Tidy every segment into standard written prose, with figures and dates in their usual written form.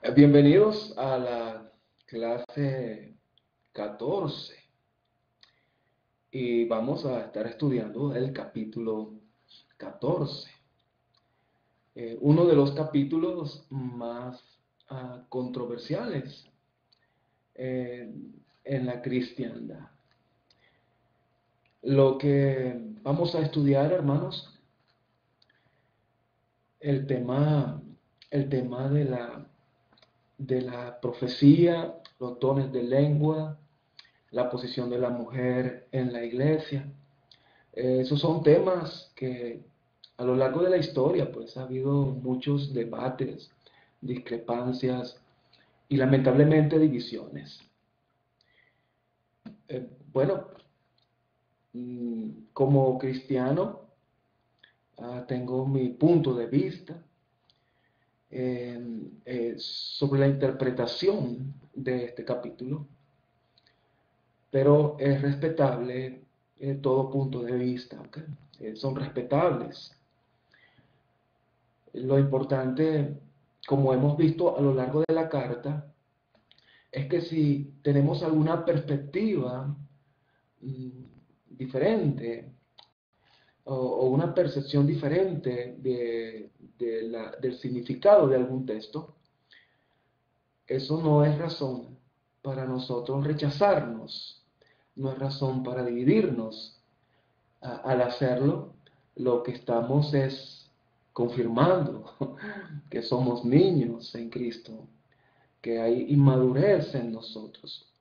Bienvenidos a la clase 14 y vamos a estar estudiando el capítulo 14, uno de los capítulos más controversiales eh, en la cristiandad. Lo que vamos a estudiar, hermanos, el tema, el tema de la profecía, los dones de lengua, la posición de la mujer en la iglesia. Esos son temas que a lo largo de la historia pues ha habido muchos debates, discrepancias y lamentablemente divisiones. Bueno, como cristiano tengo mi punto de vista sobre la interpretación de este capítulo, pero es respetable todo punto de vista, ¿ok? Son respetables. Lo importante, como hemos visto a lo largo de la carta, es que si tenemos alguna perspectiva mm, diferente o una percepción diferente del significado de algún texto, eso no es razón para nosotros rechazarnos, no es razón para dividirnos. Al hacerlo, lo que estamos es confirmando que somos niños en Cristo, que hay inmadurez en nosotros.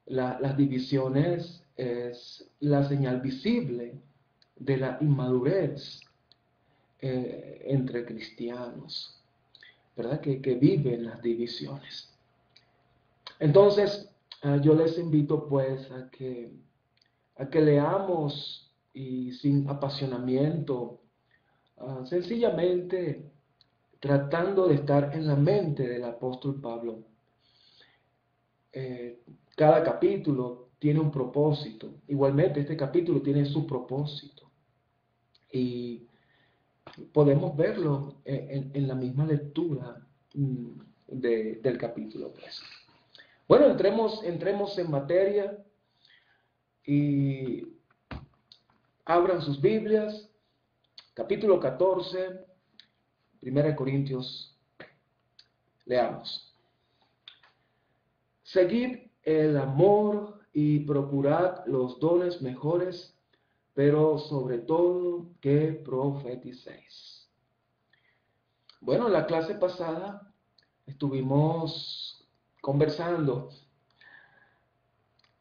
Las divisiones es la señal visible de la inmadurez entre cristianos, ¿verdad? Que viven las divisiones. Entonces, yo les invito pues a que leamos y sin apasionamiento, sencillamente tratando de estar en la mente del apóstol Pablo. Eh, Cada capítulo tiene un propósito. Igualmente, este capítulo tiene su propósito. Y podemos verlo en la misma lectura del capítulo, pues. Bueno, entremos en materia y abran sus Biblias. Capítulo 14, 1 Corintios, leamos. Seguid el amor y procurad los dones mejores, pero sobre todo que profeticéis. Bueno, en la clase pasada estuvimos conversando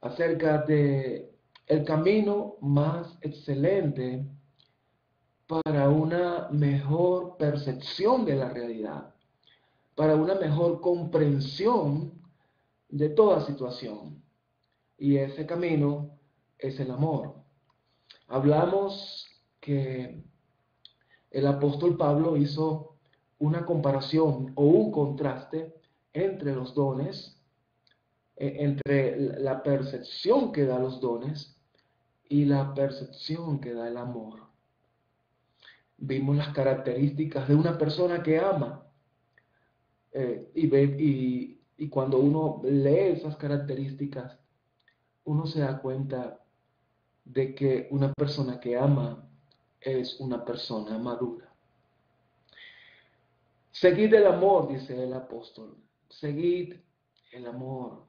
acerca de el camino más excelente para una mejor percepción de la realidad, para una mejor comprensión de toda situación. Y ese camino es el amor. Hablamos que el apóstol Pablo hizo una comparación o un contraste entre los dones, entre la percepción que da los dones y la percepción que da el amor. Vimos las características de una persona que ama, y cuando uno lee esas características, uno se da cuenta de que una persona que ama es una persona madura. Seguid el amor, dice el apóstol. Seguid el amor.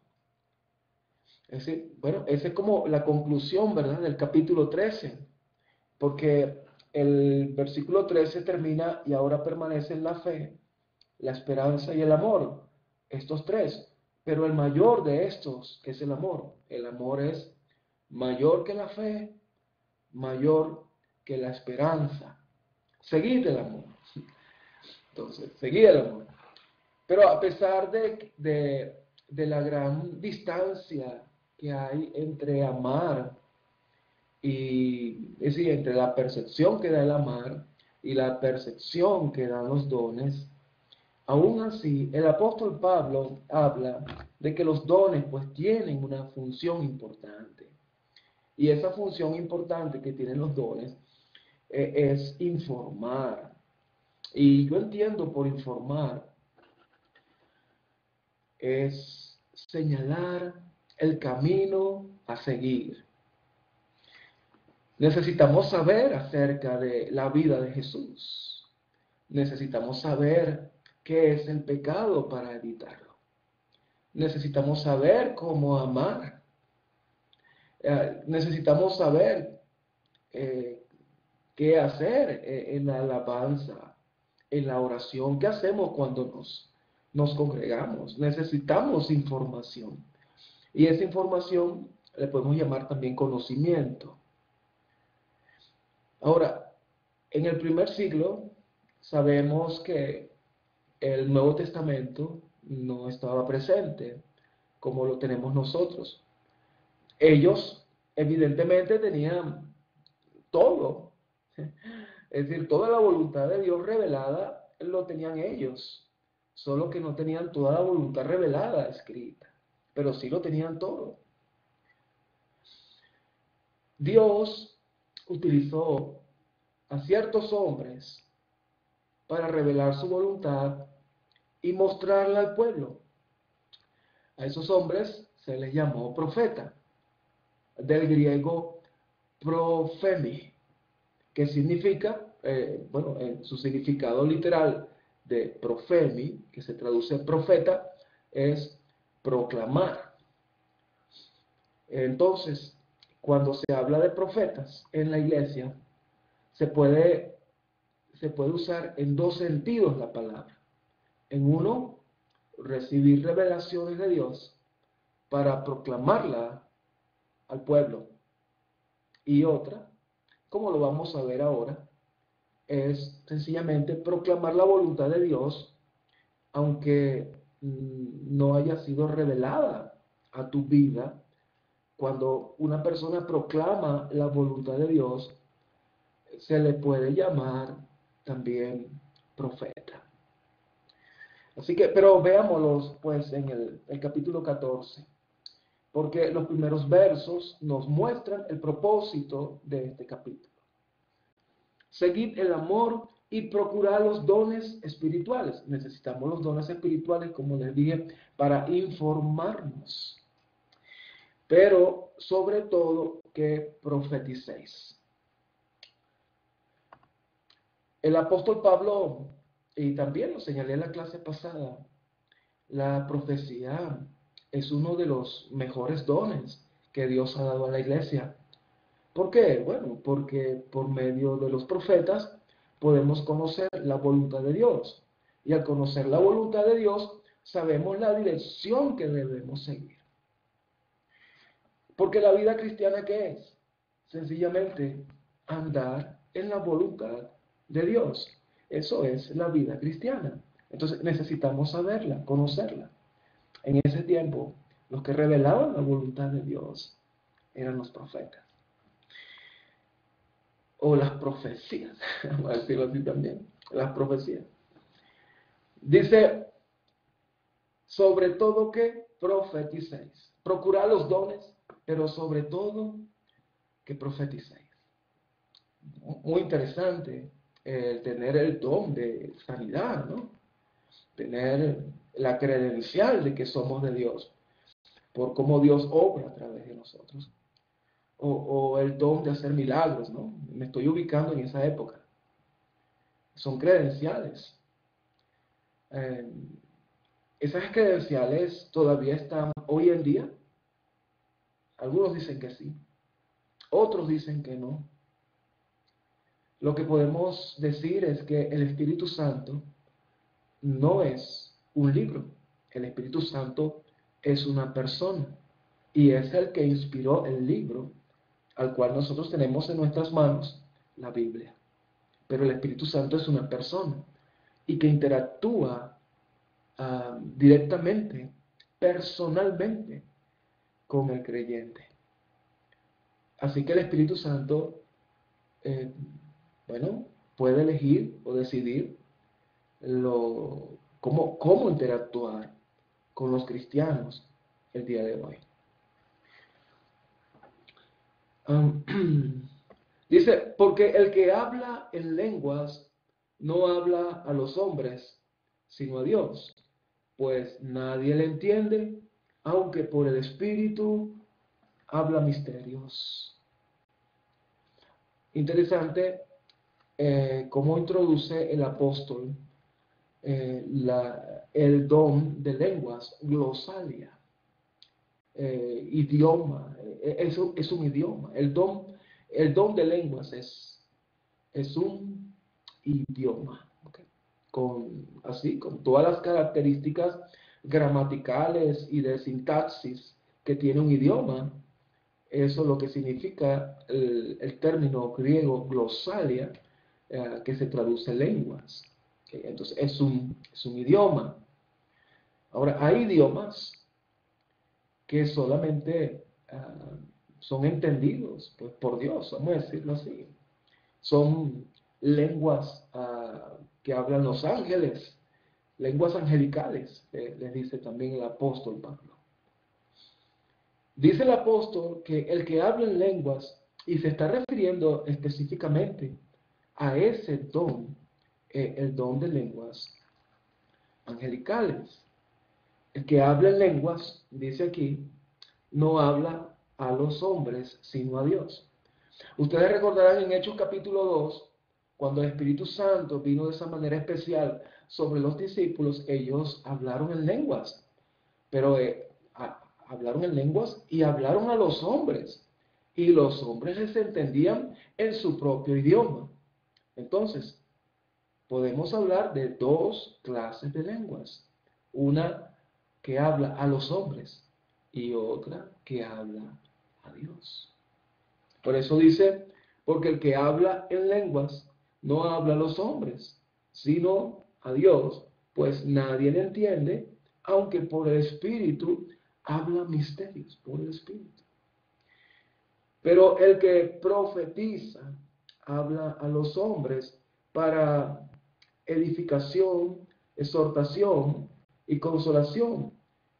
Esa es como la conclusión, ¿verdad?, del capítulo 13. Porque el versículo 13 termina: y ahora permanecen la fe, la esperanza y el amor. Estos tres. Pero el mayor de estos, que es el amor. El amor es mayor que la fe, mayor que la esperanza. Seguid el amor. Entonces, seguid el amor. Pero a pesar de la gran distancia que hay entre amar es decir, entre la percepción que da el amar y la percepción que dan los dones, aún así, el apóstol Pablo habla de que los dones pues tienen una función importante. Y esa función importante que tienen los dones es informar. Y yo entiendo por informar es señalar el camino a seguir. Necesitamos saber acerca de la vida de Jesús. Necesitamos saber qué es el pecado para evitarlo. Necesitamos saber cómo amar. Necesitamos saber qué hacer en la alabanza, en la oración. ¿Qué hacemos cuando nos congregamos? Necesitamos información. Y esa información le podemos llamar también conocimiento. Ahora, en el primer siglo sabemos que el Nuevo Testamento no estaba presente como lo tenemos nosotros. Ellos evidentemente tenían todo, es decir, toda la voluntad de Dios revelada lo tenían ellos, solo que no tenían toda la voluntad revelada escrita, pero sí lo tenían todo. Dios utilizó a ciertos hombres para revelar su voluntad y mostrarla al pueblo. A esos hombres se les llamó profeta, del griego profemi, que significa, en su significado literal de profemi, que se traduce profeta, es proclamar. Entonces, cuando se habla de profetas en la iglesia, se puede usar en dos sentidos la palabra. En uno, recibir revelaciones de Dios para proclamarla al pueblo. Y otra, como lo vamos a ver ahora, es sencillamente proclamar la voluntad de Dios, aunque no haya sido revelada a tu vida. Cuando una persona proclama la voluntad de Dios, se le puede llamar también profeta. Así que, pero veámoslos pues en el capítulo 14, porque los primeros versos nos muestran el propósito de este capítulo. Seguid el amor y procurad los dones espirituales. Necesitamos los dones espirituales, como les dije, para informarnos. Pero sobre todo que profeticéis. El apóstol Pablo, y también lo señalé en la clase pasada, la profecía es uno de los mejores dones que Dios ha dado a la iglesia. ¿Por qué? Bueno, porque por medio de los profetas podemos conocer la voluntad de Dios. Y al conocer la voluntad de Dios, sabemos la dirección que debemos seguir. Porque la vida cristiana, ¿qué es? Sencillamente andar en la voluntad de Dios. Eso es la vida cristiana. Entonces necesitamos saberla, conocerla. En ese tiempo, los que revelaban la voluntad de Dios eran los profetas. O las profecías, vamos a decirlo así también, las profecías. Dice, sobre todo que profeticéis. Procurad los dones, pero sobre todo que profeticéis. Muy interesante tener el don de sanidad, ¿no? Tener la credencial de que somos de Dios, por cómo Dios obra a través de nosotros. O el don de hacer milagros, ¿no? Me estoy ubicando en esa época. Son credenciales. Esas credenciales todavía están hoy en día. Algunos dicen que sí, otros dicen que no. Lo que podemos decir es que el Espíritu Santo no es un libro. El Espíritu Santo es una persona y es el que inspiró el libro al cual nosotros tenemos en nuestras manos, la Biblia. Pero el Espíritu Santo es una persona y que interactúa directamente, personalmente con el creyente. Así que el Espíritu Santo, puede elegir o decidir cómo interactuar con los cristianos el día de hoy. Dice, porque el que habla en lenguas no habla a los hombres, sino a Dios. pues nadie le entiende, aunque por el Espíritu habla misterios. Interesante cómo introduce el apóstol el don de lenguas, glosalia, idioma, es un idioma. El don de lenguas es un idioma, ¿okay? Con todas las características gramaticales y de sintaxis que tiene un idioma. Eso es lo que significa el término griego glosalia, que se traduce lenguas. ¿Okay? Entonces es un idioma. Ahora, hay idiomas que solamente son entendidos pues, por Dios, vamos a decirlo así. Son lenguas que hablan los ángeles, lenguas angelicales, les dice también el apóstol Pablo. Dice el apóstol que el que habla en lenguas, y se está refiriendo específicamente a ese don, el don de lenguas angelicales. El que habla en lenguas, dice aquí, no habla a los hombres, sino a Dios. Ustedes recordarán en Hechos capítulo 2, cuando el Espíritu Santo vino de esa manera especial sobre los discípulos, ellos hablaron en lenguas, pero hablaron en lenguas y hablaron a los hombres, y los hombres les entendían en su propio idioma. Entonces, podemos hablar de dos clases de lenguas, una que habla a los hombres y otra que habla a Dios. Por eso dice, porque el que habla en lenguas no habla a los hombres, sino a Dios, pues nadie le entiende, aunque por el Espíritu habla misterios, por el Espíritu. Pero el que profetiza habla a los hombres para edificación, exhortación y consolación.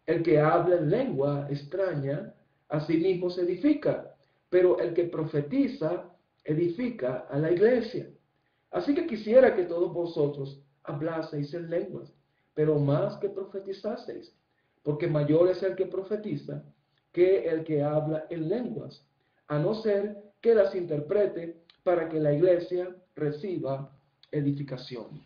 El que habla en lengua extraña, a sí mismo se edifica, pero el que profetiza edifica a la iglesia. Así que quisiera que todos vosotros hablaseis en lenguas, pero más que profetizaseis, porque mayor es el que profetiza que el que habla en lenguas, a no ser que las interprete para que la iglesia reciba edificación.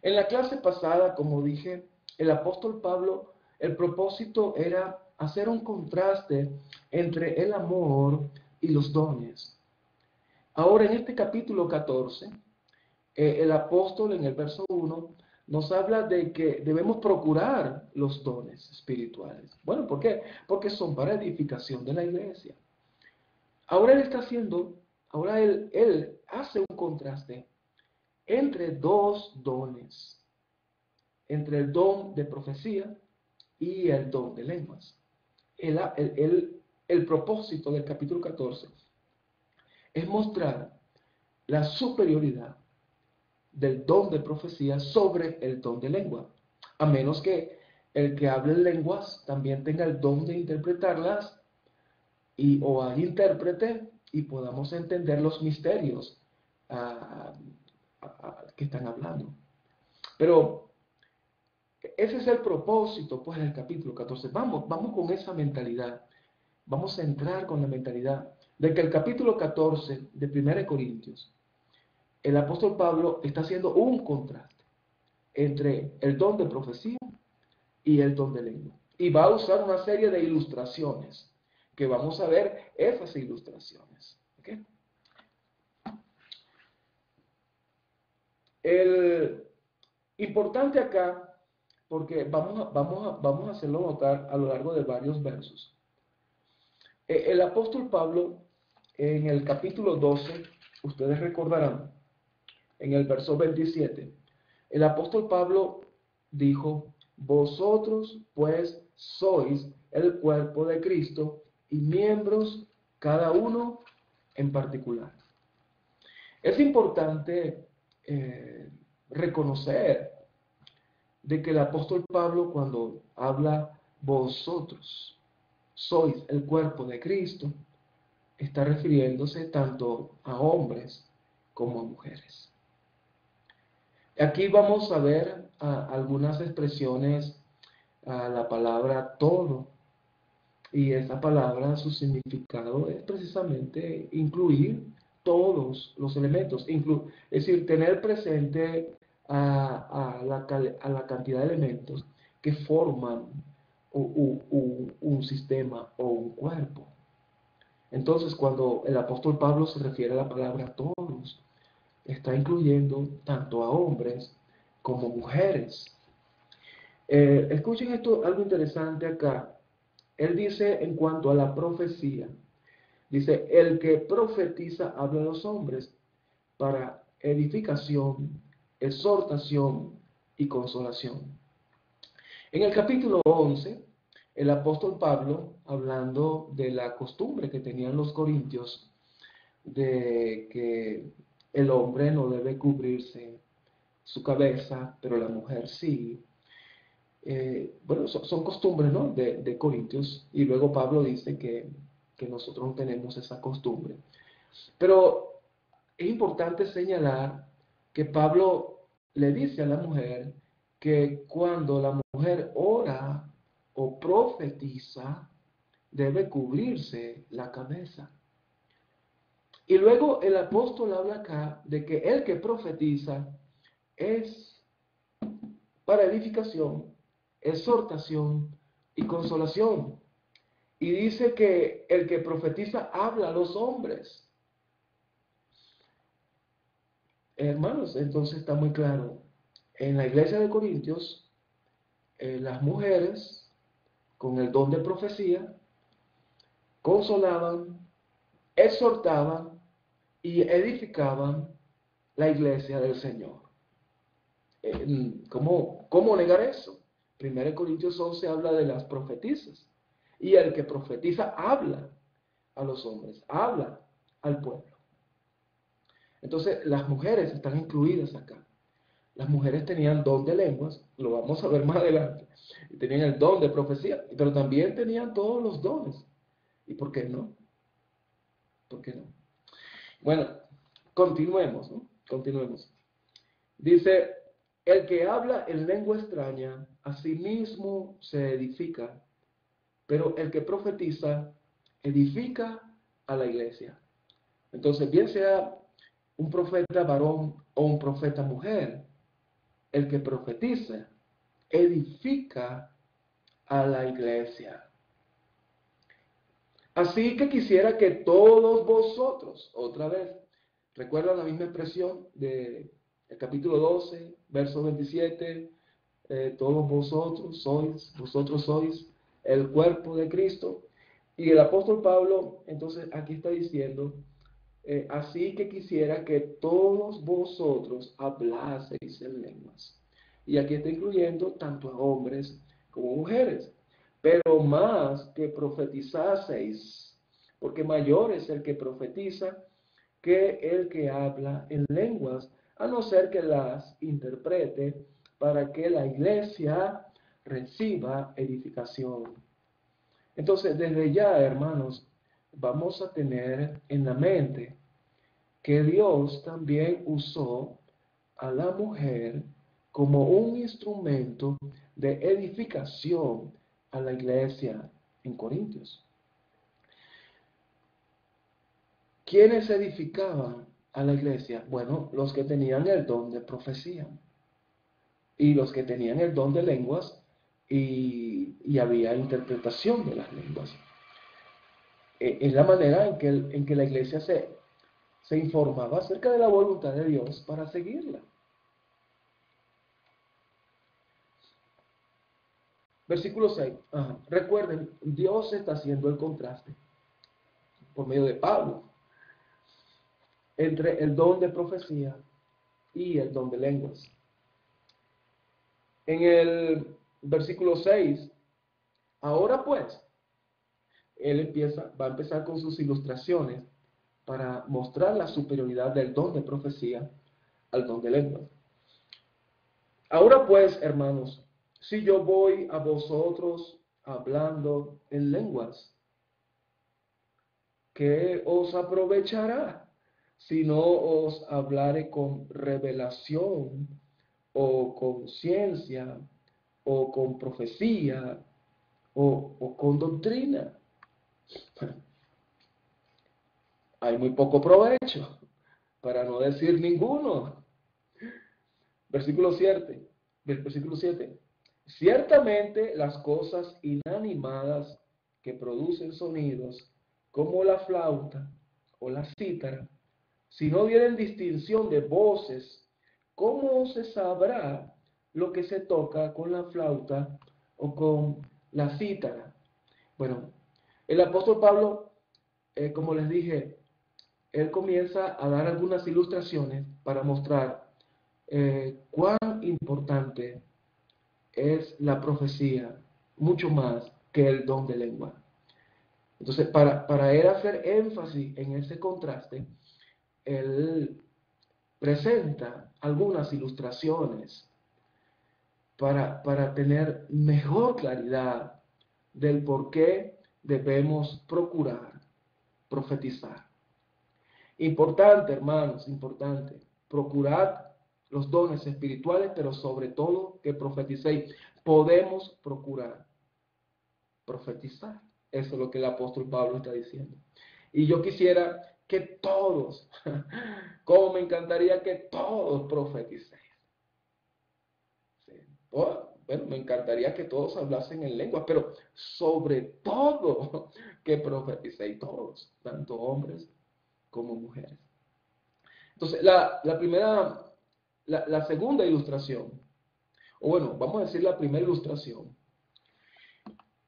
En la clase pasada, como dije, el apóstol Pablo, el propósito era hacer un contraste entre el amor y los dones. Ahora, en este capítulo 14, el apóstol en el verso 1 nos habla de que debemos procurar los dones espirituales. Bueno, ¿por qué? Porque son para edificación de la iglesia. Ahora él hace un contraste entre dos dones, entre el don de profecía y el don de lenguas. El propósito del capítulo 14 es mostrar la superioridad del don de profecía sobre el don de lengua, a menos que el que hable lenguas también tenga el don de interpretarlas o al intérprete y podamos entender los misterios que están hablando. Pero ese es el propósito, pues, del capítulo 14. Vamos con esa mentalidad. Vamos a entrar con la mentalidad de que el capítulo 14 de 1 Corintios, el apóstol Pablo está haciendo un contraste entre el don de profecía y el don de lengua. Y va a usar una serie de ilustraciones, que vamos a ver esas ilustraciones. ¿Okay? El importante acá, porque vamos a hacerlo notar a lo largo de varios versos. El apóstol Pablo, en el capítulo 12, ustedes recordarán, en el verso 27, el apóstol Pablo dijo, vosotros pues sois el cuerpo de Cristo y miembros cada uno en particular. Es importante reconocer de que el apóstol Pablo, cuando habla vosotros sois el cuerpo de Cristo, está refiriéndose tanto a hombres como a mujeres. Aquí vamos a ver algunas expresiones a la palabra todo. Y esa palabra, su significado es precisamente incluir todos los elementos, es decir, tener presente a la cantidad de elementos que forman un sistema o un cuerpo. Entonces, cuando el apóstol Pablo se refiere a la palabra todos, está incluyendo tanto a hombres como mujeres. Escuchen esto, algo interesante acá. Él dice en cuanto a la profecía, dice, el que profetiza habla a los hombres para edificación, exhortación y consolación. En el capítulo 11, el apóstol Pablo, hablando de la costumbre que tenían los corintios, de que el hombre no debe cubrirse su cabeza, pero la mujer sí. Bueno, son costumbres, ¿no? De Corintios, y luego Pablo dice que nosotros no tenemos esa costumbre. Pero es importante señalar que Pablo le dice a la mujer que cuando la mujer ora o profetiza, debe cubrirse la cabeza. Y luego el apóstol habla acá de que el que profetiza es para edificación, exhortación y consolación. Y dice que el que profetiza habla a los hombres. Hermanos, entonces está muy claro. En la iglesia de Corintios, las mujeres con el don de profecía consolaban, exhortaban y edificaban la iglesia del Señor. ¿Cómo negar eso? 1 Corintios 11 habla de las profetizas. Y el que profetiza habla a los hombres, habla al pueblo. Entonces, las mujeres están incluidas acá. Las mujeres tenían don de lenguas, lo vamos a ver más adelante, y tenían el don de profecía, pero también tenían todos los dones. ¿Y por qué no? ¿Por qué no? Bueno, continuemos, ¿no? Continuemos. Dice, el que habla en lengua extraña, a sí mismo se edifica, pero el que profetiza, edifica a la iglesia. Entonces, bien sea un profeta varón o un profeta mujer, el que profetiza, edifica a la iglesia. Así que quisiera que todos vosotros, otra vez, recuerdan la misma expresión del capítulo 12, verso 27, todos vosotros sois el cuerpo de Cristo. Y el apóstol Pablo, entonces, aquí está diciendo, así que quisiera que todos vosotros hablaseis en lenguas. Y aquí está incluyendo tanto a hombres como mujeres. Pero más que profetizaseis, porque mayor es el que profetiza que el que habla en lenguas, a no ser que las interprete para que la iglesia reciba edificación. Entonces, desde ya, hermanos, vamos a tener en la mente que Dios también usó a la mujer como un instrumento de edificación a la iglesia en Corintios. ¿Quiénes edificaban a la iglesia? Bueno, los que tenían el don de profecía y los que tenían el don de lenguas y había interpretación de las lenguas. Es la manera en que la iglesia se informaba acerca de la voluntad de Dios para seguirla. Versículo 6. Recuerden, Dios está haciendo el contraste por medio de Pablo entre el don de profecía y el don de lenguas. En el versículo 6, ahora pues, él va a empezar con sus ilustraciones para mostrar la superioridad del don de profecía al don de lenguas. Ahora pues, hermanos, si yo voy a vosotros hablando en lenguas, ¿qué os aprovechará si no os hablare con revelación o con ciencia o con profecía, o con doctrina. Hay muy poco provecho, para no decir ninguno. Versículo 7. Versículo 7. Ciertamente las cosas inanimadas que producen sonidos, como la flauta o la cítara, si no dieren distinción de voces, ¿cómo se sabrá lo que se toca con la flauta o con la cítara? Bueno, el apóstol Pablo, como les dije, él comienza a dar algunas ilustraciones para mostrar cuán importante es la profecía, mucho más que el don de lengua. Entonces, para él hacer énfasis en ese contraste, él presenta algunas ilustraciones para tener mejor claridad del por qué debemos procurar profetizar. Importante, hermanos, importante. Procurad los dones espirituales, pero sobre todo que profeticéis. Podemos procurar profetizar. Eso es lo que el apóstol Pablo está diciendo. Y yo quisiera que todos, como me encantaría que todos profeticéis. Sí. Bueno, me encantaría que todos hablasen en lengua, pero sobre todo que profeticéis todos, tanto hombres como mujeres. Entonces, la segunda ilustración, o bueno, vamos a decir la primera ilustración,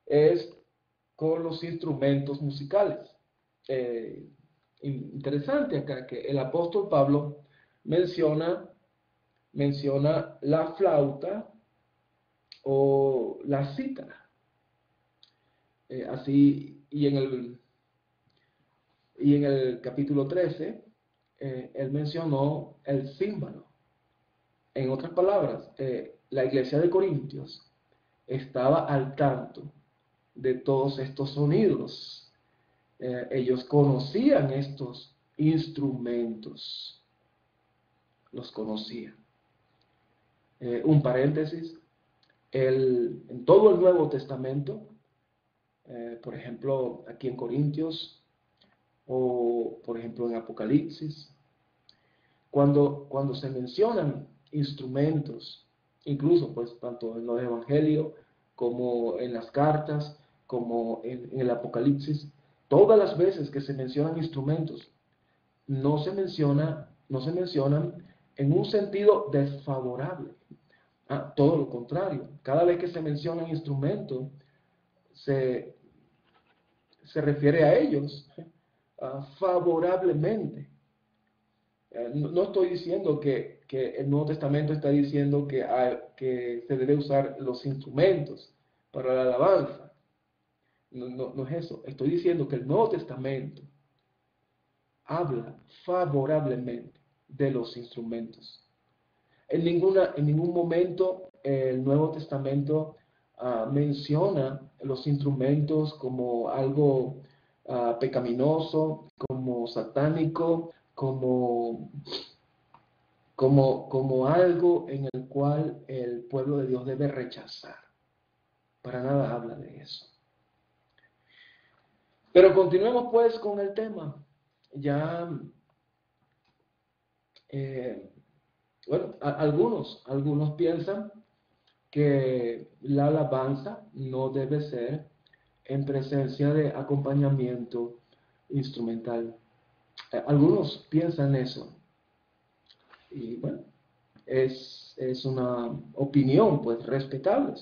es con los instrumentos musicales. Interesante acá que el apóstol Pablo menciona la flauta o la cítara. Así, y en el capítulo 13, él mencionó el címbalo. En otras palabras, la iglesia de Corintios estaba al tanto de todos estos sonidos. Ellos conocían estos instrumentos, los conocían. Un paréntesis, en todo el Nuevo Testamento, por ejemplo, aquí en Corintios, o por ejemplo en Apocalipsis, cuando se mencionan instrumentos, incluso pues tanto en los evangelios como en las cartas, como en el Apocalipsis, todas las veces que se mencionan instrumentos, no se mencionan en un sentido desfavorable. Todo lo contrario, cada vez que se mencionan instrumentos, se, se refiere a ellos favorablemente. No estoy diciendo que el Nuevo Testamento está diciendo que se debe usar los instrumentos para la alabanza. No es eso. Estoy diciendo que el Nuevo Testamento habla favorablemente de los instrumentos. En ningún momento el Nuevo Testamento menciona los instrumentos como algo pecaminoso, como satánico, como algo en el cual el pueblo de Dios debe rechazar. Para nada habla de eso. Pero continuemos pues con el tema. Ya, bueno, algunos piensan que la alabanza no debe ser en presencia de acompañamiento instrumental. Algunos piensan eso. Y bueno, es una opinión pues respetable.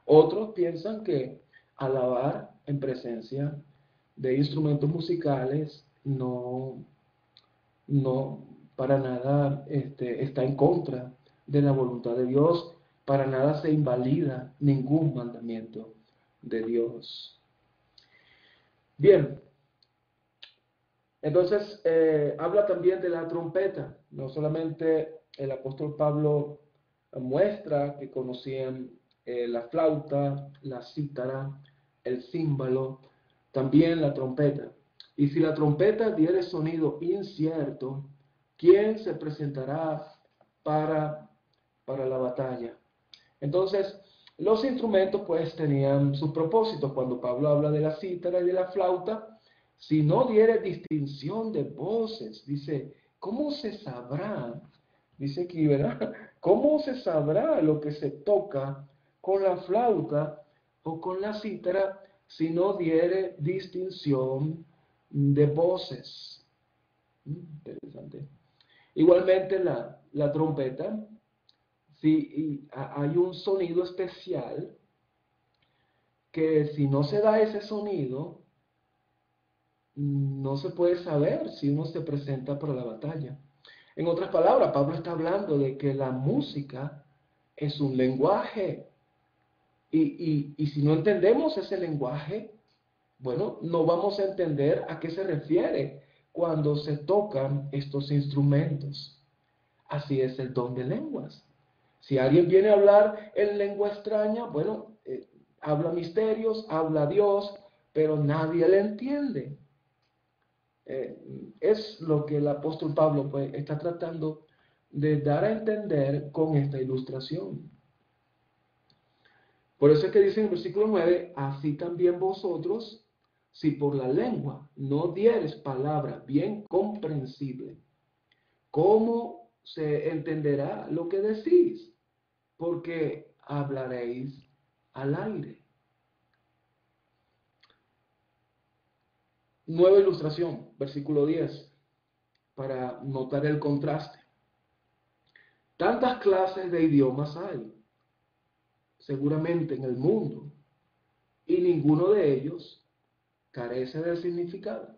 Otros piensan que alabar en presencia de instrumentos musicales no para nada está en contra de la voluntad de Dios, para nada se invalida ningún mandamiento de Dios. Bien, entonces habla también de la trompeta. No solamente el apóstol Pablo muestra que conocían la flauta, la cítara, el címbalo, también la trompeta. Y si la trompeta diere sonido incierto, ¿quién se presentará para la batalla? Entonces, Los instrumentos pues tenían sus propósitos. Cuando Pablo habla de la cítara y de la flauta, si no diere distinción de voces, dice, ¿cómo se sabrá? Dice aquí, ¿verdad? ¿Cómo se sabrá lo que se toca con la flauta o con la cítara si no diere distinción de voces? Interesante. Igualmente la trompeta, si hay un sonido especial que si no se da ese sonido, no se puede saber si uno se presenta para la batalla. En otras palabras, Pablo está hablando de que la música es un lenguaje y si no entendemos ese lenguaje, bueno, no vamos a entender a qué se refiere cuando se tocan estos instrumentos. Así es el don de lenguas. Si alguien viene a hablar en lengua extraña, bueno, habla misterios, habla a Dios, pero nadie le entiende. Es lo que el apóstol Pablo pues, está tratando de dar a entender con esta ilustración. Por eso es que dice en el versículo 9, así también vosotros, si por la lengua no dieres palabra bien comprensible, ¿cómo se entenderá lo que decís? Porque hablaréis al aire. Nueva ilustración, versículo 10, para notar el contraste. Tantas clases de idiomas hay, seguramente en el mundo, y ninguno de ellos carece de significado.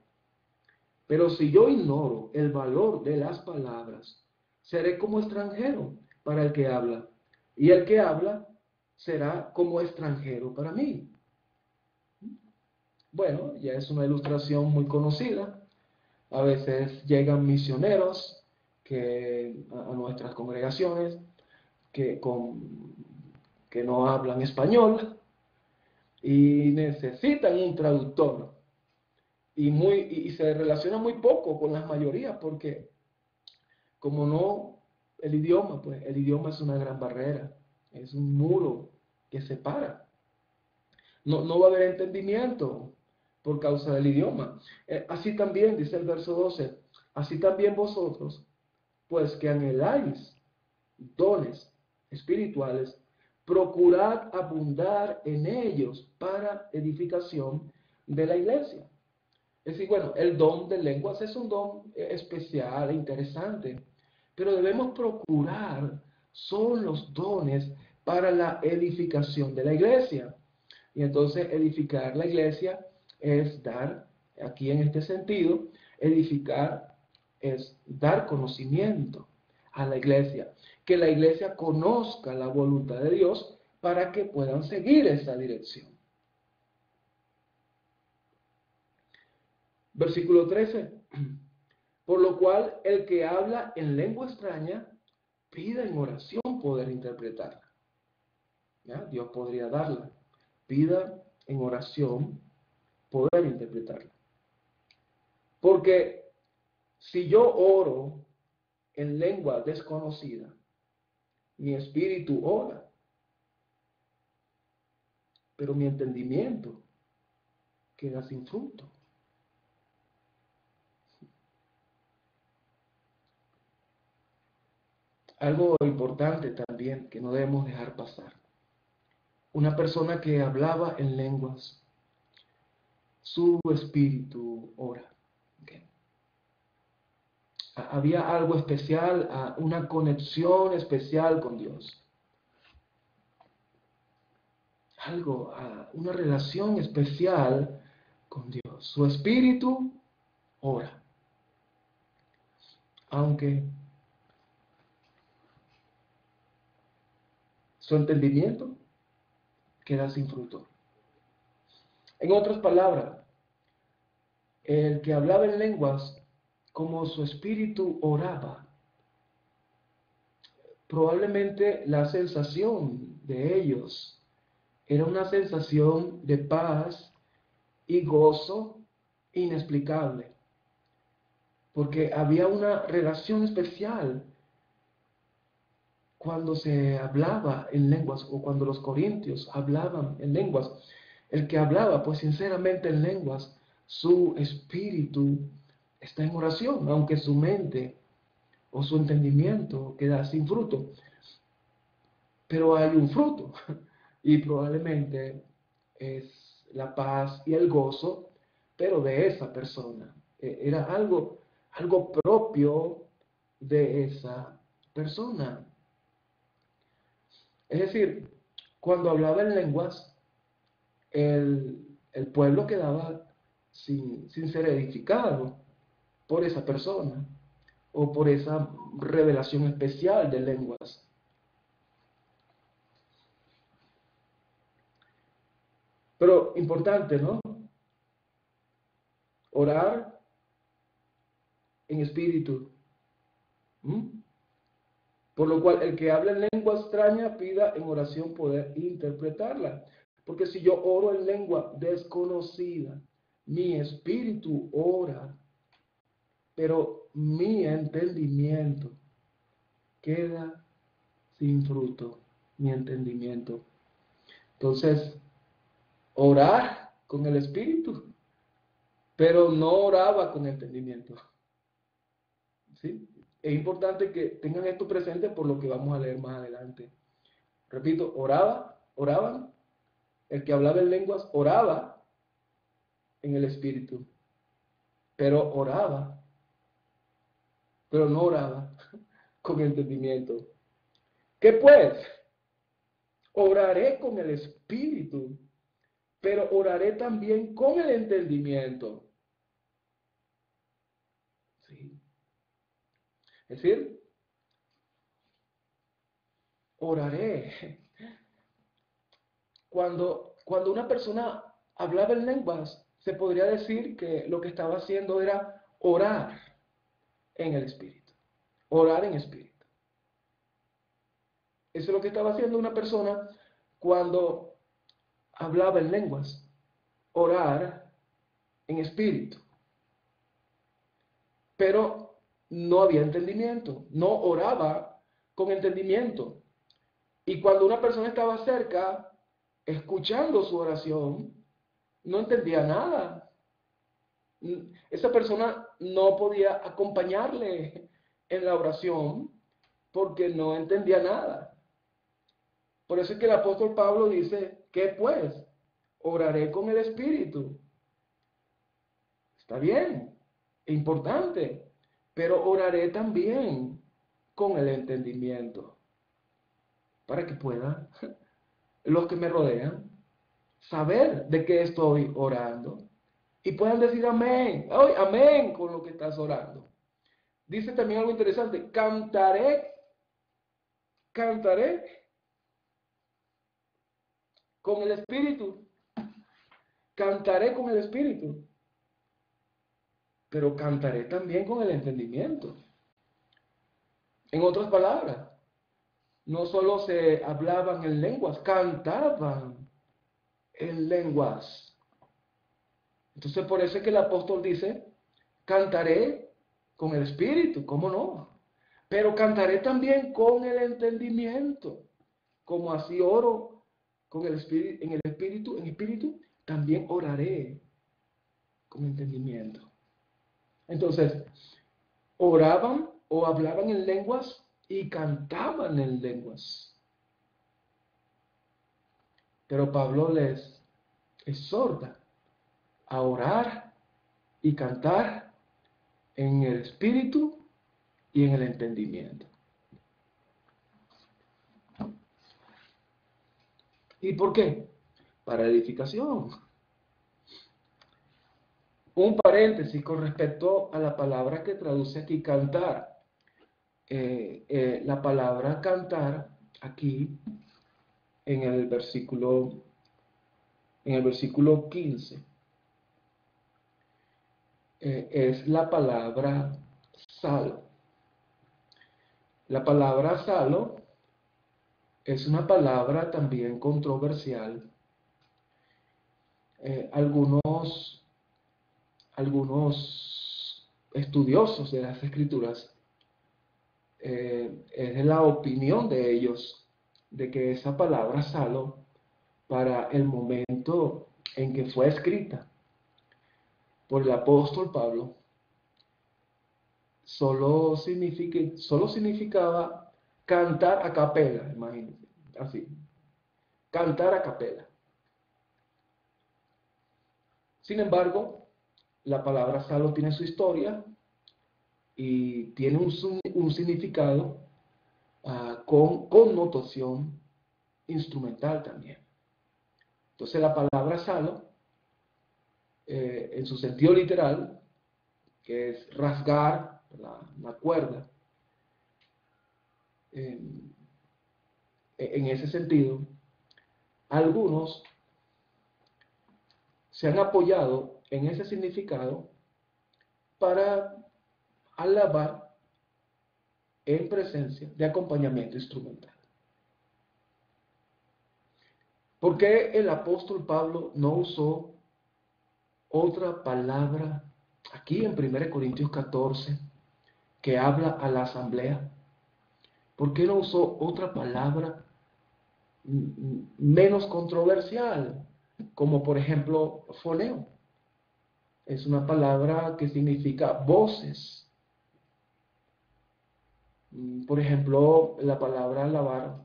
Pero si yo ignoro el valor de las palabras, seré como extranjero para el que habla, y el que habla será como extranjero para mí. Bueno, ya es una ilustración muy conocida. A veces llegan misioneros a nuestras congregaciones que, que no hablan español y necesitan un traductor. Y se relaciona muy poco con las mayorías porque como no, el idioma, pues el idioma es una gran barrera, es un muro que separa. No va a haber entendimiento por causa del idioma. Así también, dice el verso 12, así también vosotros, pues que anheláis dones espirituales, procurad abundar en ellos para edificación de la iglesia. Es decir, bueno, el don de lenguas es un don especial e interesante, pero debemos procurar, son los dones para la edificación de la iglesia. Y entonces edificar la iglesia es dar, aquí en este sentido, edificar es dar conocimiento a la iglesia, que la iglesia conozca la voluntad de Dios para que puedan seguir esa dirección. Versículo 13. Por lo cual el que habla en lengua extraña, pida en oración poder interpretarla. ¿Ya? Dios podría darla. Pida en oración poder interpretarla. Porque si yo oro en lengua desconocida, mi espíritu ora, pero mi entendimiento queda sin fruto. Algo importante también que no debemos dejar pasar. Una persona que hablaba en lenguas, su espíritu ora. ¿Okay? Había algo especial, una conexión especial con Dios. Algo, una relación especial con Dios. Su espíritu ora. Aunque su entendimiento queda sin fruto. En otras palabras, el que hablaba en lenguas, como su espíritu oraba, probablemente la sensación de ellos era una sensación de paz y gozo inexplicable, porque había una relación especial cuando se hablaba en lenguas o cuando los corintios hablaban en lenguas, el que hablaba pues sinceramente en lenguas, su espíritu está en oración, aunque su mente o su entendimiento queda sin fruto. Pero hay un fruto y probablemente es la paz y el gozo, pero de esa persona. Era algo propio de esa persona. Es decir, cuando hablaba en lenguas, el pueblo quedaba sin ser edificado por esa persona o por esa revelación especial de lenguas. Pero importante, ¿no? Orar en espíritu. ¿Mm? Por lo cual, el que habla en lengua extraña pida en oración poder interpretarla. Porque si yo oro en lengua desconocida, mi espíritu ora, pero mi entendimiento queda sin fruto. Mi entendimiento. Entonces, orar con el espíritu, pero no oraba con entendimiento. ¿Sí? Es importante que tengan esto presente por lo que vamos a leer más adelante. Repito, oraban, el que hablaba en lenguas oraba en el espíritu, pero oraba, pero no oraba con entendimiento. ¿Qué pues? Oraré con el espíritu, pero oraré también con el entendimiento. ¿Sí? Es decir, oraré. Cuando una persona hablaba en lenguas, se podría decir que lo que estaba haciendo era orar en el espíritu. Orar en espíritu. Eso es lo que estaba haciendo una persona cuando hablaba en lenguas. Orar en espíritu. Pero no había entendimiento. No oraba con entendimiento. Y cuando una persona estaba cerca, escuchando su oración, no entendía nada. Esa persona no podía acompañarle en la oración porque no entendía nada. Por eso es que el apóstol Pablo dice, ¿qué pues? Oraré con el Espíritu. Está bien, es importante, pero oraré también con el entendimiento para que puedan los que me rodean saber de qué estoy orando y puedan decir amén, ¡ay, amén! Con lo que estás orando. Dice también algo interesante, cantaré con el Espíritu, cantaré con el Espíritu, pero cantaré también con el entendimiento. En otras palabras, no solo se hablaban en lenguas, cantaban en lenguas. Entonces por eso es que el apóstol dice, cantaré con el Espíritu, ¿cómo no? Pero cantaré también con el entendimiento, como así oro con el espíritu, en espíritu, también oraré con entendimiento. Entonces, oraban o hablaban en lenguas y cantaban en lenguas. Pero Pablo les exhorta a orar y cantar en el espíritu y en el entendimiento. ¿Y por qué? Para edificación. Un paréntesis con respecto a la palabra que traduce aquí cantar. La palabra cantar aquí en el versículo, en el versículo 15 es la palabra salo. La palabra salo es una palabra también controversial. Algunos estudiosos de las escrituras es la opinión de ellos de que esa palabra salo, para el momento en que fue escrita por el apóstol Pablo, solo significaba cantar a capela, imagínense, así, cantar a capela. Sin embargo, la palabra salo tiene su historia y tiene un significado con connotación instrumental también. Entonces la palabra salo, en su sentido literal, que es rasgar la cuerda, en ese sentido, algunos se han apoyado en ese significado para alabar en presencia de acompañamiento instrumental. ¿Por qué el apóstol Pablo no usó otra palabra aquí en 1 Corintios 14 que habla a la asamblea? ¿Por qué no usó otra palabra menos controversial, como por ejemplo foneo? Es una palabra que significa voces. Por ejemplo, la palabra alabar,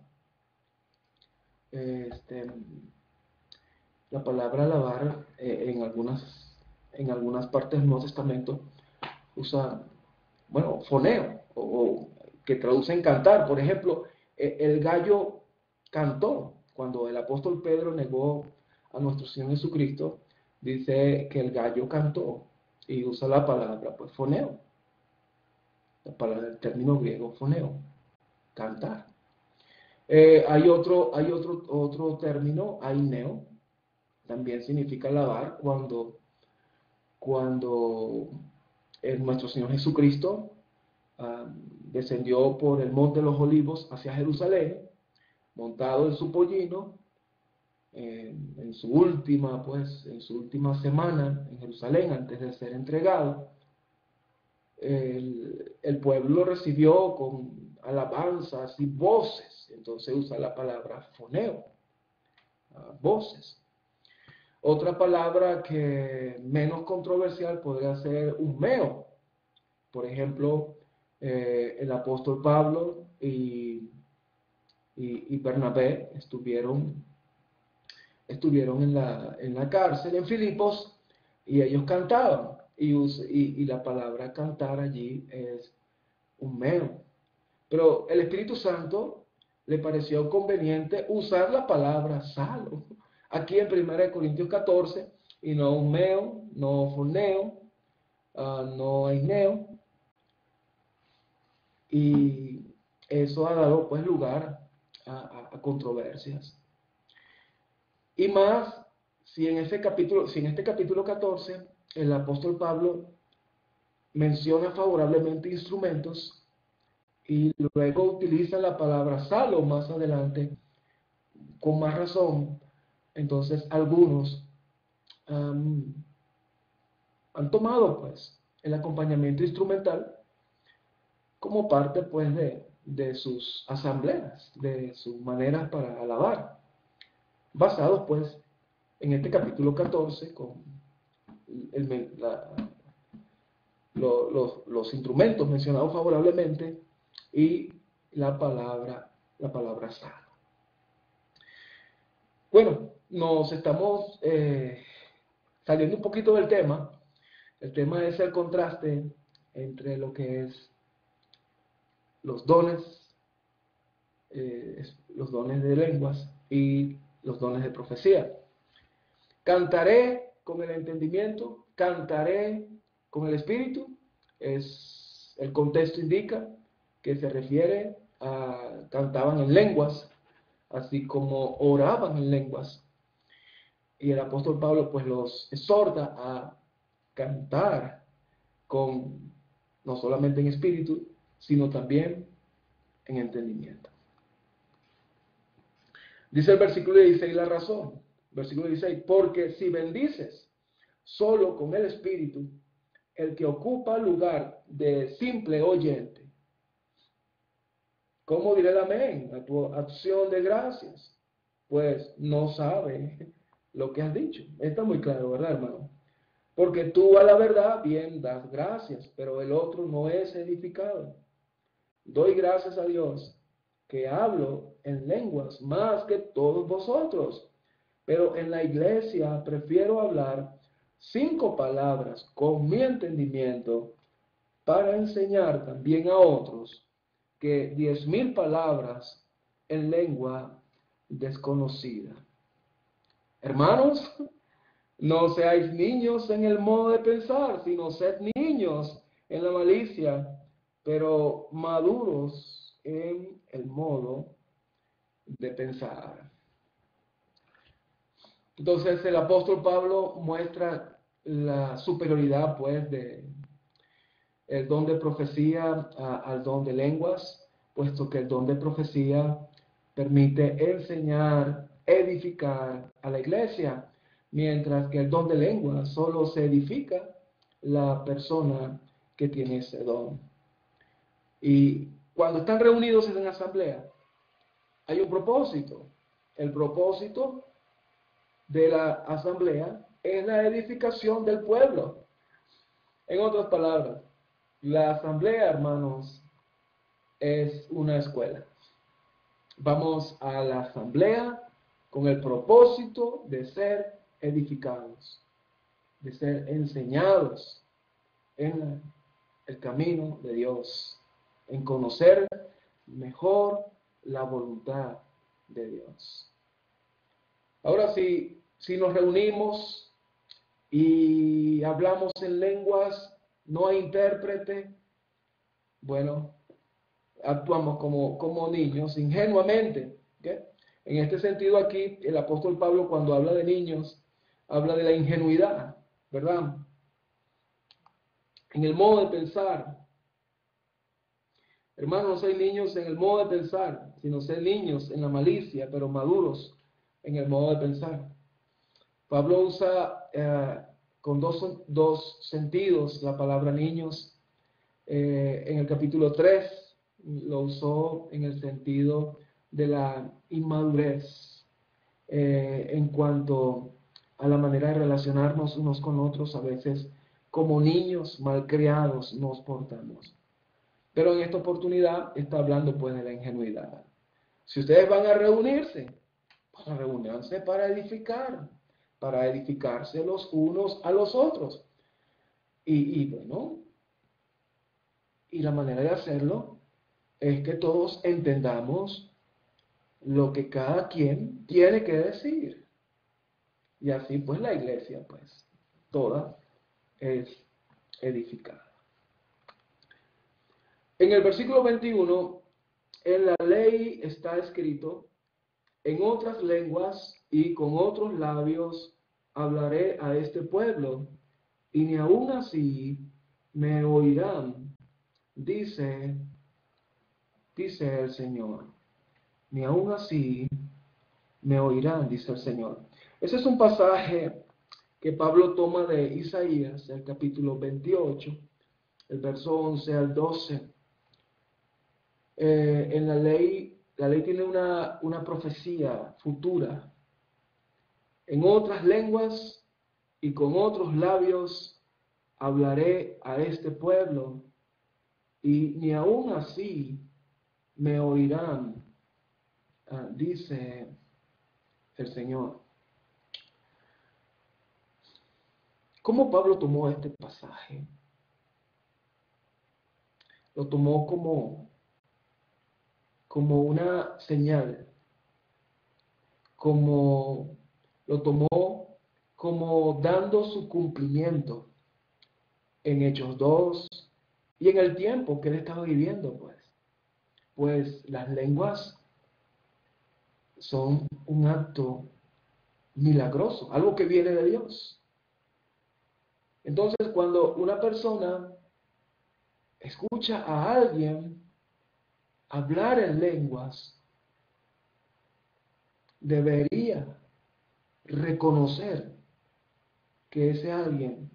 la palabra alabar en algunas partes del Nuevo Testamento usa, bueno, foneo, o que traducen cantar. Por ejemplo, el gallo cantó. Cuando el apóstol Pedro negó a nuestro Señor Jesucristo, dice que el gallo cantó y usa la palabra, pues, foneo. La palabra, el término griego foneo, cantar. Hay otro término, aineo, también significa alabar, cuando nuestro Señor Jesucristo descendió por el Monte de los Olivos hacia Jerusalén, montado en su pollino, en su última semana en Jerusalén, antes de ser entregado. El pueblo lo recibió con alabanzas y voces. Entonces usa la palabra foneo, voces. Otra palabra que menos controversial podría ser humeo. Por ejemplo, el apóstol Pablo y Bernabé estuvieron en la cárcel en Filipos, y ellos cantaban, y la palabra cantar allí es humeo. Pero el Espíritu Santo le pareció conveniente usar la palabra salo aquí en 1 Corintios 14, y no humeo, no foneo, no aineo. Y eso ha dado pues lugar a controversias. Y más si en este capítulo 14 el apóstol Pablo menciona favorablemente instrumentos y luego utiliza la palabra salo más adelante con más razón. Entonces algunos han tomado pues el acompañamiento instrumental como parte pues de sus asambleas, de sus maneras para alabar, basados pues en este capítulo 14 con los instrumentos mencionados favorablemente y la palabra salo. Bueno, nos estamos saliendo un poquito del tema. El tema es el contraste entre lo que es los dones de lenguas y los dones de profecía. Cantaré con el entendimiento, cantaré con el espíritu. El contexto indica que se refiere a cantaban en lenguas, así como oraban en lenguas. Y el apóstol Pablo pues los exhorta a cantar no solamente en espíritu, sino también en entendimiento. Dice el versículo 16 la razón. Versículo 16, porque si bendices solo con el espíritu, el que ocupa lugar de simple oyente, ¿Cómo diré el amén a tu acción de gracias? Pues no sabe lo que has dicho. Está muy claro, ¿verdad, hermano? Porque tú a la verdad bien das gracias, pero el otro no es edificado. Doy gracias a Dios que hablo en lenguas más que todos vosotros, pero en la iglesia prefiero hablar 5 palabras con mi entendimiento para enseñar también a otros que 10.000 palabras en lengua desconocida. Hermanos, no seáis niños en el modo de pensar, sino sed niños en la malicia, pero maduros en el modo de pensar. Entonces el apóstol Pablo muestra la superioridad, pues, de el don de profecía al don de lenguas, puesto que el don de profecía permite enseñar, edificar a la iglesia, mientras que el don de lenguas solo se edifica la persona que tiene ese don. Y cuando están reunidos en asamblea, hay un propósito. El propósito de la asamblea es la edificación del pueblo. En otras palabras, la asamblea, hermanos, es una escuela. Vamos a la asamblea con el propósito de ser edificados, de ser enseñados en el camino de Dios, en conocer mejor la voluntad de Dios. Ahora, si nos reunimos y hablamos en lenguas, no hay intérprete, bueno, actuamos como niños, ingenuamente. ¿Okay? En este sentido aquí, el apóstol Pablo cuando habla de niños, habla de la ingenuidad, ¿verdad? En el modo de pensar. Hermanos, no sois niños en el modo de pensar, sino ser niños en la malicia, pero maduros en el modo de pensar. Pablo usa con dos sentidos la palabra niños. En el capítulo 3 lo usó en el sentido de la inmadurez en cuanto a la manera de relacionarnos unos con otros. A veces como niños malcriados nos portamos. Pero en esta oportunidad está hablando pues de la ingenuidad. Si ustedes van a reunirse, van a reunirse para edificarse los unos a los otros. Y bueno, y la manera de hacerlo es que todos entendamos lo que cada quien tiene que decir. Y así pues la iglesia, pues, toda es edificada. En el versículo 21, en la ley está escrito, en otras lenguas y con otros labios hablaré a este pueblo, y ni aun así me oirán, dice el Señor. Ni aun así me oirán, dice el Señor. Ese es un pasaje que Pablo toma de Isaías, el capítulo 28, el verso 11 al 12. En la ley tiene una profecía futura. En otras lenguas y con otros labios hablaré a este pueblo, y ni aun así me oirán, dice el Señor. ¿Cómo Pablo tomó este pasaje? Lo tomó como una señal, lo tomó como dando su cumplimiento en Hechos 2 y en el tiempo que él estaba viviendo, pues las lenguas son un acto milagroso, algo que viene de Dios. Entonces, cuando una persona escucha a alguien hablar en lenguas, debería reconocer que ese alguien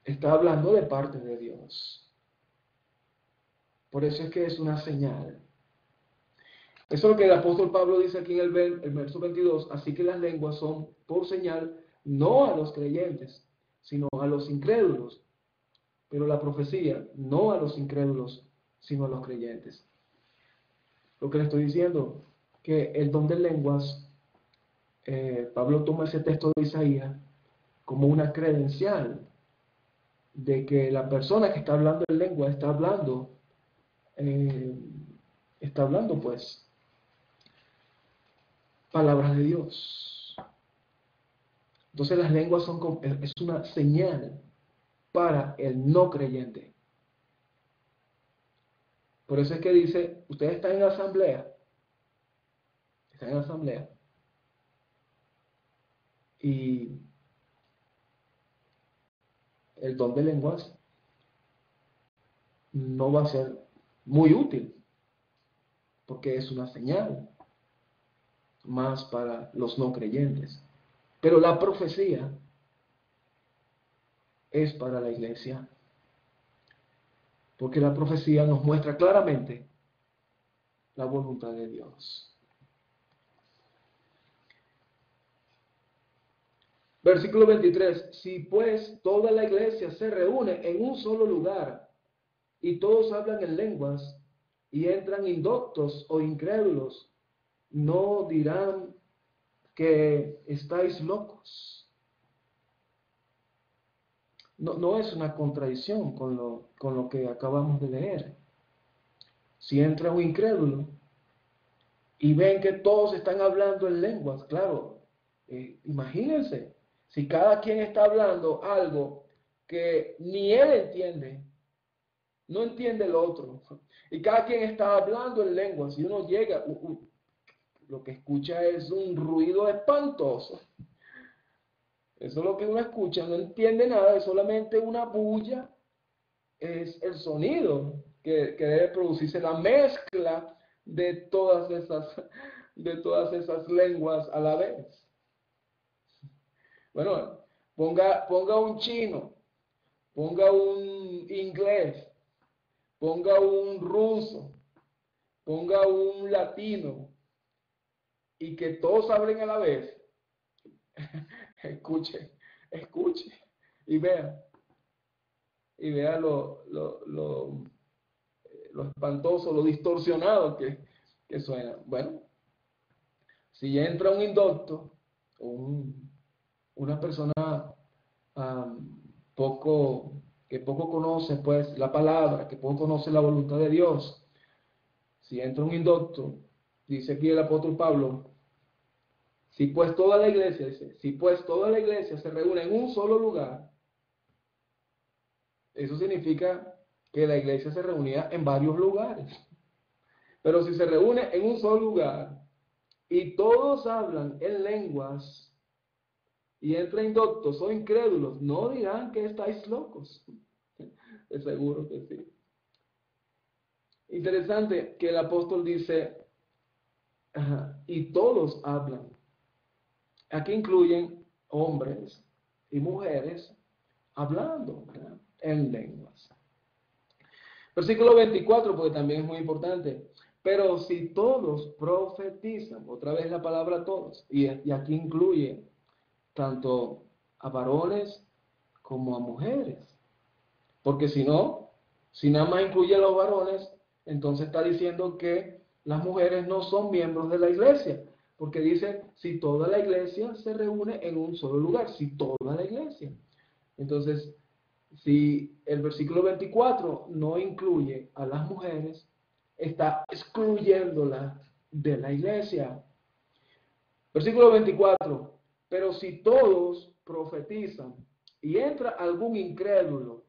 está hablando de parte de Dios. Por eso es que es una señal. Eso es lo que el apóstol Pablo dice aquí en el verso 22. Así que las lenguas son por señal no a los creyentes, sino a los incrédulos. Pero la profecía no a los incrédulos, sino a los creyentes. Lo que le estoy diciendo, que el don de lenguas, Pablo toma ese texto de Isaías como una credencial de que la persona que está hablando en lengua está hablando pues palabras de Dios. Entonces las lenguas es una señal para el no creyente. Por eso es que dice, ustedes están en asamblea, y el don de lenguas no va a ser muy útil, porque es una señal más para los no creyentes. Pero la profecía es para la iglesia, porque la profecía nos muestra claramente la voluntad de Dios. Versículo 23. Si pues toda la iglesia se reúne en un solo lugar y todos hablan en lenguas y entran indoctos o incrédulos, no dirán que estáis locos. No es una contradicción con lo que acabamos de leer. Si entra un incrédulo y ven que todos están hablando en lenguas, claro, imagínense, si cada quien está hablando algo que ni él entiende, no entiende el otro, y cada quien está hablando en lenguas, y uno llega, lo que escucha es un ruido espantoso. Eso es lo que uno escucha, no entiende nada, es solamente una bulla, es el sonido que debe producirse, la mezcla de todas esas lenguas a la vez. Bueno, ponga un chino, ponga un inglés, ponga un ruso, ponga un latino, y que todos hablen a la vez. Escuche y vea lo espantoso, lo distorsionado que suena. Bueno, si entra un indocto, una persona que poco conoce pues la palabra, que poco conoce la voluntad de Dios, si entra un indocto, dice aquí el apóstol Pablo, si pues toda la iglesia se reúne en un solo lugar, eso significa que la iglesia se reunía en varios lugares. Pero si se reúne en un solo lugar y todos hablan en lenguas y entran indoctos o incrédulos, no dirán que estáis locos. Es seguro que sí. Interesante que el apóstol dice, y todos hablan. Aquí incluyen hombres y mujeres hablando, ¿verdad?, en lenguas. Versículo 24, porque también es muy importante. Pero si todos profetizan, otra vez la palabra todos, y aquí incluye tanto a varones como a mujeres. Porque si nada más incluye a los varones, entonces está diciendo que las mujeres no son miembros de la iglesia. Porque dice, si toda la iglesia se reúne en un solo lugar, si toda la iglesia. Entonces, si el versículo 24 no incluye a las mujeres, está excluyéndolas de la iglesia. Versículo 24, pero si todos profetizan y entra algún incrédulo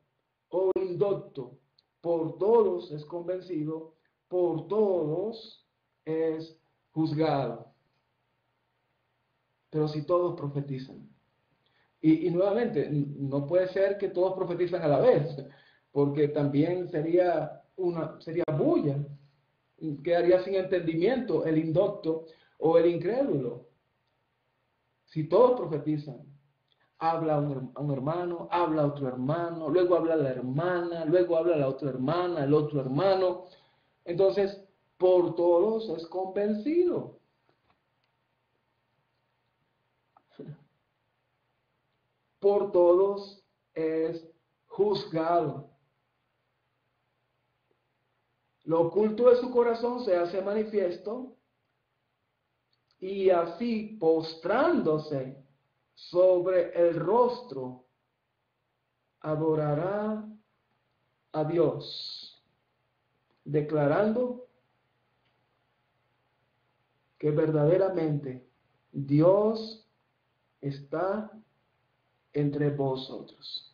o indocto, por todos es convencido, por todos es juzgado. Pero si todos profetizan. Y nuevamente, no puede ser que todos profetizan a la vez, porque también sería bulla, quedaría sin entendimiento el indocto o el incrédulo. Si todos profetizan, habla un hermano, habla otro hermano, luego habla la hermana, luego habla la otra hermana, el otro hermano. Entonces, por todos es convencido. Por todos es juzgado. Lo oculto de su corazón se hace manifiesto, y así postrándose sobre el rostro, adorará a Dios, declarando que verdaderamente Dios está entre vosotros.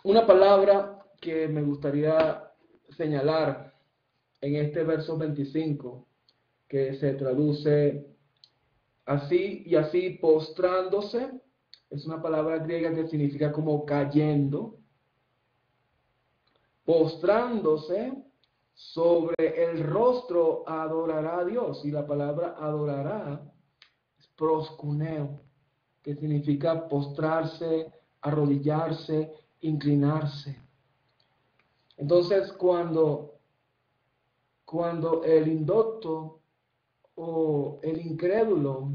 Una palabra que me gustaría señalar en este verso 25, que se traduce así y así postrándose, es una palabra griega que significa como cayendo. Postrándose sobre el rostro adorará a Dios. Y la palabra adorará es proskuneo, que significa postrarse, arrodillarse, inclinarse. Entonces, cuando el indocto o el incrédulo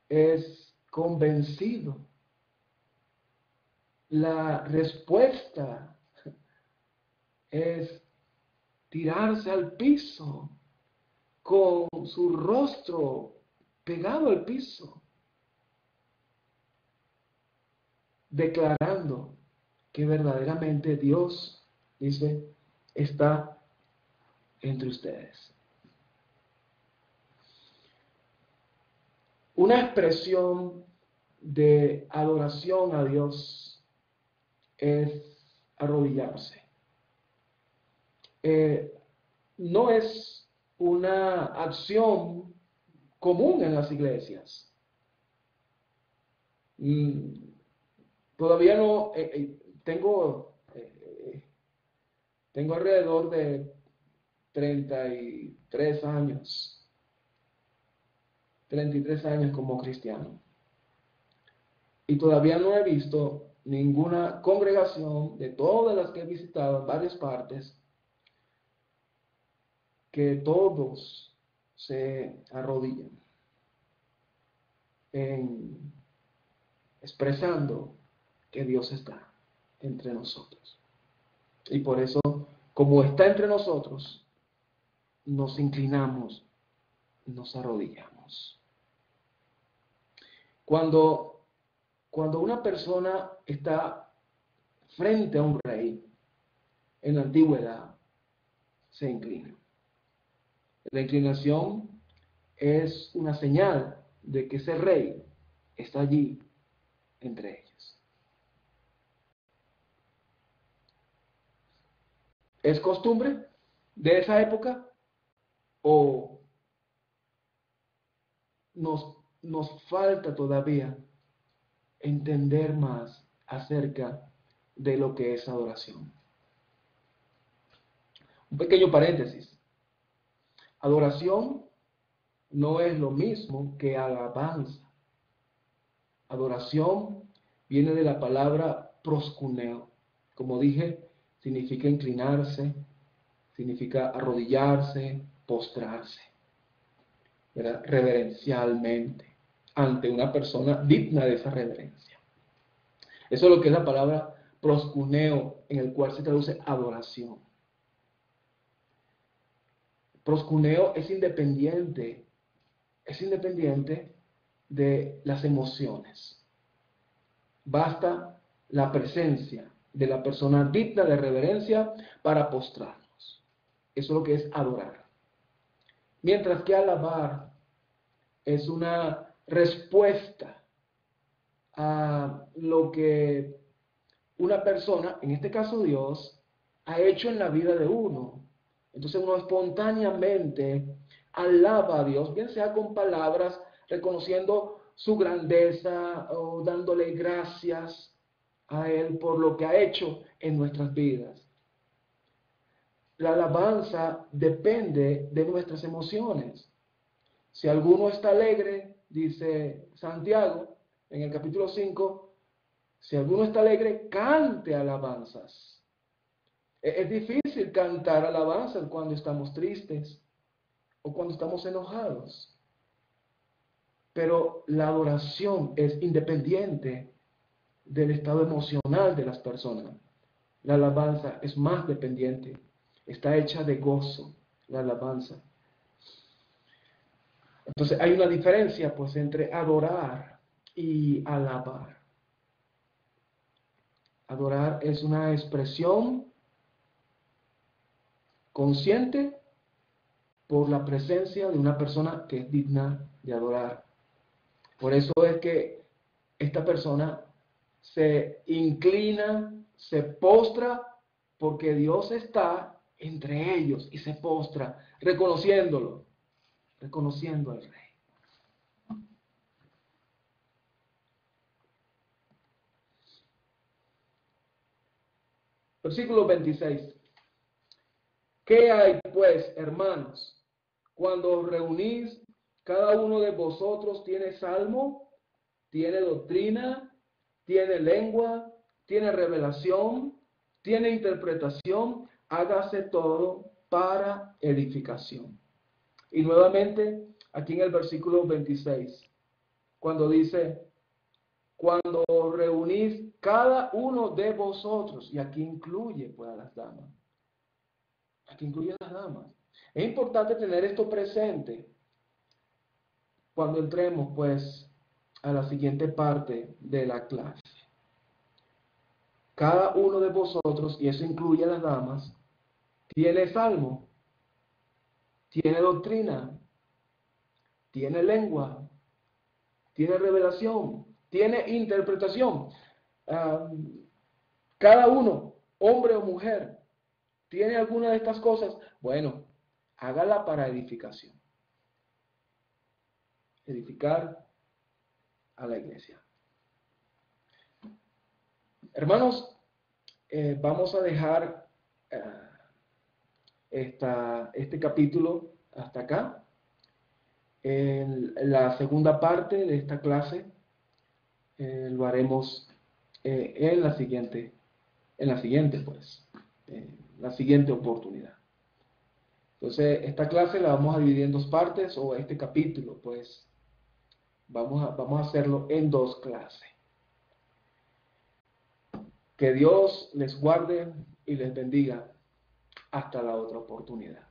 es convencido, la respuesta es tirarse al piso con su rostro pegado al piso, declarando que verdaderamente Dios, dice, está entre ustedes. Una expresión de adoración a Dios es arrodillarse. No es una acción común en las iglesias. Todavía no, tengo alrededor de 33 años, 33 años como cristiano. Y todavía no he visto ninguna congregación de todas las que he visitado en varias partes que todos se arrodillen expresando que Dios está entre nosotros. Y por eso, como está entre nosotros, nos inclinamos, nos arrodillamos. Cuando una persona está frente a un rey, en la antigüedad, se inclina. La inclinación es una señal de que ese rey está allí entre ellos. ¿Es costumbre de esa época o nos falta todavía entender más acerca de lo que es adoración? Un pequeño paréntesis. Adoración no es lo mismo que alabanza. Adoración viene de la palabra proskuneo. Como dije, significa inclinarse, significa arrodillarse, postrarse, ¿verdad? Reverencialmente, ante una persona digna de esa reverencia. Eso es lo que es la palabra proskuneo, en el cual se traduce adoración. Proskuneo es independiente de las emociones. Basta la presencia de la persona digna de reverencia para postrarnos. Eso es lo que es adorar. Mientras que alabar es una respuesta a lo que una persona, en este caso Dios, ha hecho en la vida de uno. Entonces uno espontáneamente alaba a Dios, bien sea con palabras, reconociendo su grandeza o dándole gracias a Él por lo que ha hecho en nuestras vidas. La alabanza depende de nuestras emociones. Si alguno está alegre, dice Santiago, en el capítulo 5, si alguno está alegre, cante alabanzas. Es difícil cantar alabanzas cuando estamos tristes o cuando estamos enojados. Pero la adoración es independiente del estado emocional de las personas. La alabanza es más dependiente. Está hecha de gozo, la alabanza. Entonces hay una diferencia pues entre adorar y alabar. Adorar es una expresión consciente por la presencia de una persona que es digna de adorar. Por eso es que esta persona se inclina, se postra, porque Dios está entre ellos y se postra, reconociéndolo, reconociendo al Rey. Versículo 26. ¿Qué hay pues, hermanos? Cuando os reunís, cada uno de vosotros tiene salmo, tiene doctrina, tiene lengua, tiene revelación, tiene interpretación, hágase todo para edificación. Y nuevamente, aquí en el versículo 26, cuando dice, cuando os reunís cada uno de vosotros, y aquí incluye pues a las damas, aquí incluye a las damas. Es importante tener esto presente cuando entremos pues a la siguiente parte de la clase. Cada uno de vosotros, y eso incluye a las damas, tiene salmo, tiene doctrina, tiene lengua, tiene revelación, tiene interpretación. Cada uno, hombre o mujer, tiene alguna de estas cosas. Bueno, hágala para edificación. Edificar a la iglesia. Hermanos, vamos a dejar este capítulo hasta acá. En la segunda parte de esta clase lo haremos en la siguiente oportunidad. Entonces, esta clase la vamos a dividir en dos partes, o este capítulo, pues vamos a hacerlo en dos clases. Que Dios les guarde y les bendiga hasta la otra oportunidad.